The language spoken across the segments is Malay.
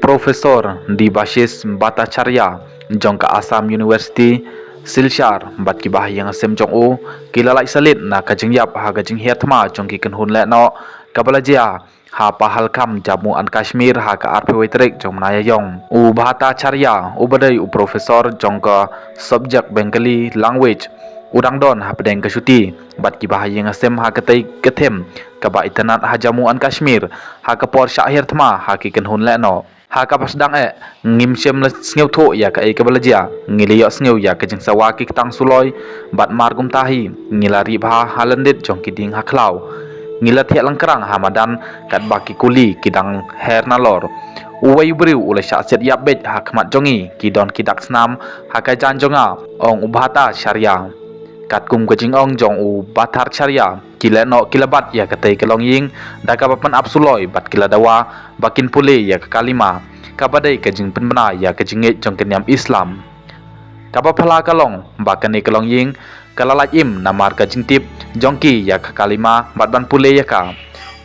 Profesor di Basis Bhattacharya jong ka Assam University Silchar bat ki bah yang sem jong u kilalai salit na kajing yap ha kajing hiatma jong ki kan hun le no kabalajia ha pahal kam Jammu and Kashmir ha ka arpe wetrik jong naya yong u Bhattacharya u badai u profesor jong ka subject Bengali language udang don ha pedeng kesuti bat ki bah yang sem ha katai kethem ka ba itanat ha Jammu and Kashmir ha ka por syahir thma ha ki kan hun le no ha ka pasdang ngim sem la sneu tho ya ka e ka balajia ngili yo sneu ya ka jing sawa ki tang suloi bat margum tahi ngilari bha halandit jong ki ding ha khlau ngila thia langkrang ha madan kat baki kuli kidang her na lor uwai briu ula sha set yap bet ha khmat jongi ki don ki dak snam ha ka jan jonga ong ubhata syariah kat kum ka jing ong jong u bathar syariah kila no kilabat ya ka tei kelong ying da ka papan apsuloi bat kila dawa bakin pule ya ka kalima ka badai ka jing penbena ya ka jinge jong kenyam Islam ka ba phala kalong bakan ni kelong ying kalalaj im namar ka jing tip jongki ya ka kalima bat ban pule ya ka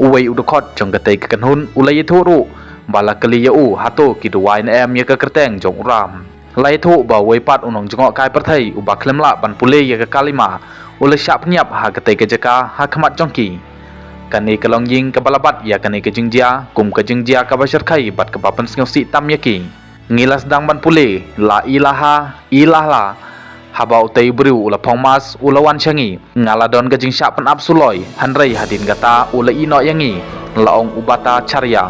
uwei udukot jong ka tei ka kanhun ulai thuru bala kali ya u hato ki duwai na em ya ka kerteng jong ram lai thu ba wei pat unong jongok kai perthai u ba khlemla ban pule ya ka kalima ule syap nyap ha ka tei ka jaka ha khmat jongki kani kalong ying ka balabat ya kani ka jingjia kum ka jingjia ka basar khai bat ka papan sngo si tam yaki ngilas dang ban pule la ilaha illallah habau tei briu ula phongmas ula wan changi ngala don ka jing syap pan apsuloi hanrei hadin gata ula ino yangi laong ubata charya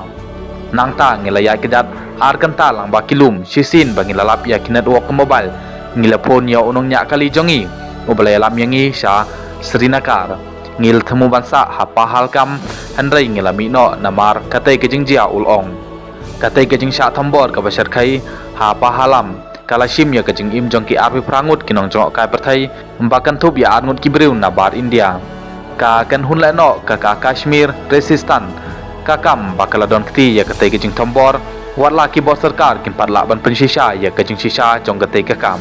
nangta ngilaya kedat arkanta lang bakilum sisin bangilalap ya kinat wok mobile ngila phone ya unong nya kali jongi ubalay lam yangi sha Srinagar ngil themu bansa ha pahal kam hanrei ngilami no namar katai kejing jia ulong katai kejing sha thambor ka basar khai ha pahalam kalashim ya kejing im jongki arpi prangut kinong jong kai perthai mbakan thup ya arngut kibriu na bar India ka kan hun la no ka Kashmir resistan kakam bakaladon kti ya katai kejing thambor watla ki bos sarkar kin patla ban penshisha ya kejing shisha jong katai kakam